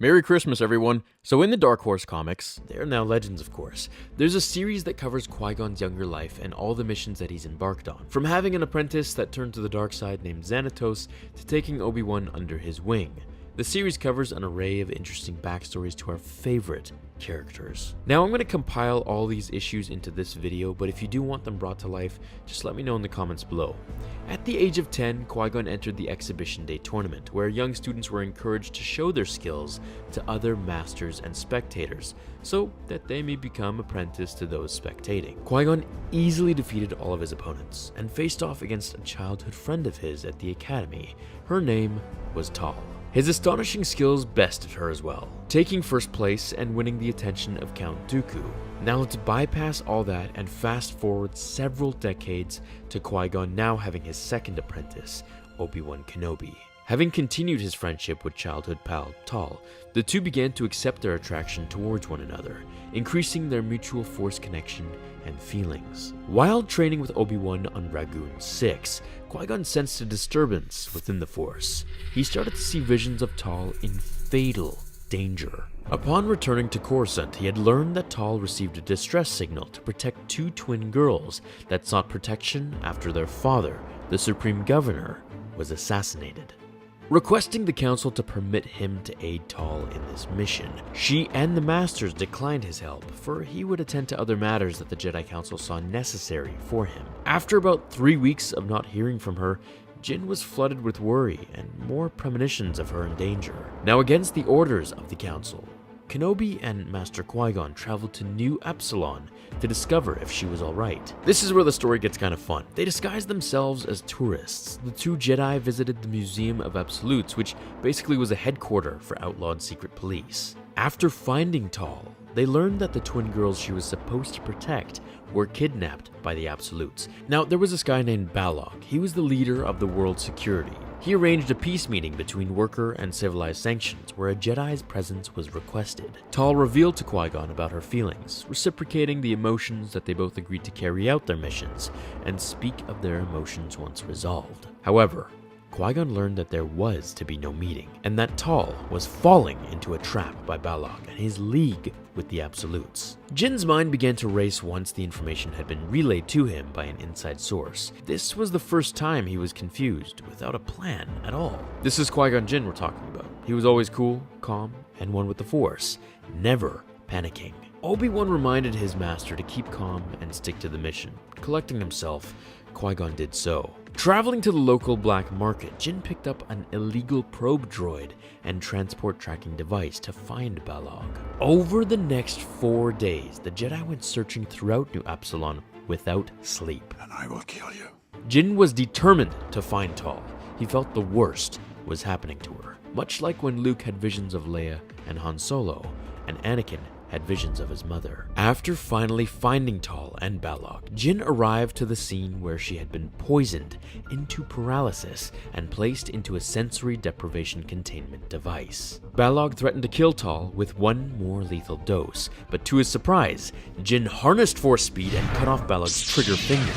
Merry Christmas, everyone! So in the Dark Horse comics, they are now legends of course, there's a series that covers Qui-Gon's younger life and all the missions that he's embarked on. From having an apprentice that turned to the dark side named Xanatos, to taking Obi-Wan under his wing. The series covers an array of interesting backstories to our favorite characters. Now I'm going to compile all these issues into this video, but if you do want them brought to life, just let me know in the comments below. At the age of 10, Qui-Gon entered the Exhibition Day tournament, where young students were encouraged to show their skills to other masters and spectators, so that they may become apprenticed to those spectating. Qui-Gon easily defeated all of his opponents, and faced off against a childhood friend of his at the academy. Her name was Tal. His astonishing skills bested her as well, taking first place and winning the attention of Count Dooku. Now let's bypass all that and fast forward several decades to Qui-Gon now having his second apprentice, Obi-Wan Kenobi. Having continued his friendship with childhood pal Tal, the two began to accept their attraction towards one another, increasing their mutual force connection and feelings. While training with Obi-Wan on Ragoon 6, Qui-Gon sensed a disturbance within the Force. He started to see visions of Tal in fatal danger. Upon returning to Coruscant, he had learned that Tal received a distress signal to protect two twin girls that sought protection after their father, the Supreme Governor, was assassinated. Requesting the Council to permit him to aid Tal in this mission, she and the Masters declined his help, for he would attend to other matters that the Jedi Council saw necessary for him. After about 3 weeks of not hearing from her, Jinn was flooded with worry and more premonitions of her in danger. Now, against the orders of the Council, Kenobi and Master Qui-Gon traveled to New Epsilon to discover if she was alright. This is where the story gets kind of fun. They disguised themselves as tourists. The two Jedi visited the Museum of Absolutes, which basically was a headquarters for outlawed secret police. After finding Tal, they learned that the twin girls she was supposed to protect were kidnapped by the Absolutes. Now, there was this guy named Balog. He was the leader of the world's security. He arranged a peace meeting between worker and civilized sanctions where a Jedi's presence was requested. Tal revealed to Qui-Gon about her feelings, reciprocating the emotions that they both agreed to carry out their missions and speak of their emotions once resolved. However, Qui-Gon learned that there was to be no meeting, and that Tal was falling into a trap by Balog and his league with the Absolutes. Jinn's mind began to race once the information had been relayed to him by an inside source. This was the first time he was confused, without a plan at all. This is Qui-Gon Jinn we're talking about. He was always cool, calm, and one with the Force, never panicking. Obi-Wan reminded his master to keep calm and stick to the mission. Collecting himself, Qui-Gon did so. Traveling to the local black market, Jinn picked up an illegal probe droid and transport tracking device to find Balog. Over the next 4 days, the Jedi went searching throughout New Epsilon without sleep. And I will kill you. Jinn was determined to find Tal. He felt the worst was happening to her. Much like when Luke had visions of Leia and Han Solo, and Anakin had visions of his mother. After finally finding Tal and Balog, Jinn arrived to the scene where she had been poisoned into paralysis and placed into a sensory deprivation containment device. Balog threatened to kill Tal with one more lethal dose, but to his surprise, Jinn harnessed force speed and cut off Balog's trigger finger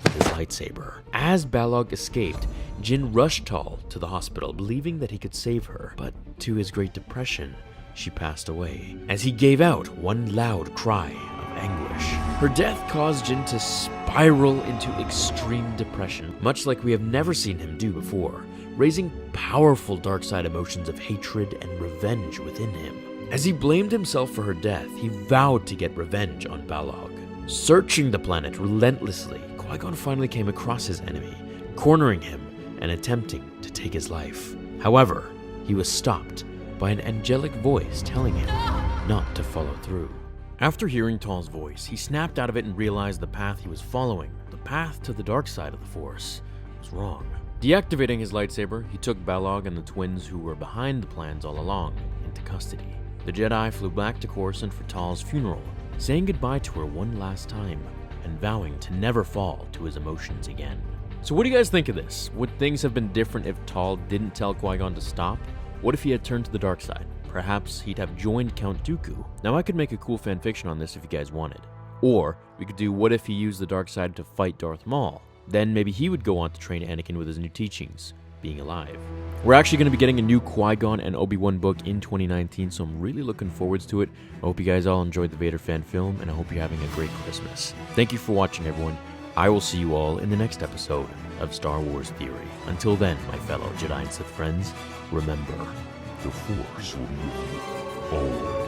with his lightsaber. As Balog escaped, Jinn rushed Tal to the hospital, believing that he could save her, but to his great depression, she passed away as he gave out one loud cry of anguish. Her death caused Jinn to spiral into extreme depression, much like we have never seen him do before, raising powerful dark side emotions of hatred and revenge within him. As he blamed himself for her death, he vowed to get revenge on Balog. Searching the planet relentlessly, Qui-Gon finally came across his enemy, cornering him and attempting to take his life. However, he was stopped by an angelic voice telling him not to follow through. After hearing Tal's voice, he snapped out of it and realized the path he was following, the path to the dark side of the Force, was wrong. Deactivating his lightsaber, he took Balog and the twins who were behind the plans all along into custody. The Jedi flew back to Coruscant for Tal's funeral, saying goodbye to her one last time and vowing to never fall to his emotions again. So what do you guys think of this? Would things have been different if Tal didn't tell Qui-Gon to stop? What if he had turned to the dark side? Perhaps he'd have joined Count Dooku. Now I could make a cool fanfiction on this if you guys wanted. Or we could do what if he used the dark side to fight Darth Maul? Then maybe he would go on to train Anakin with his new teachings. being alive. We're actually going to be getting a new Qui-Gon and Obi-Wan book in 2019, so I'm really looking forward to it. I hope you guys all enjoyed the Vader fan film, and I hope you're having a great Christmas. Thank you for watching, everyone. I will see you all in the next episode of Star Wars Theory. Until then, my fellow Jedi and Sith friends, remember, the Force will be with you always.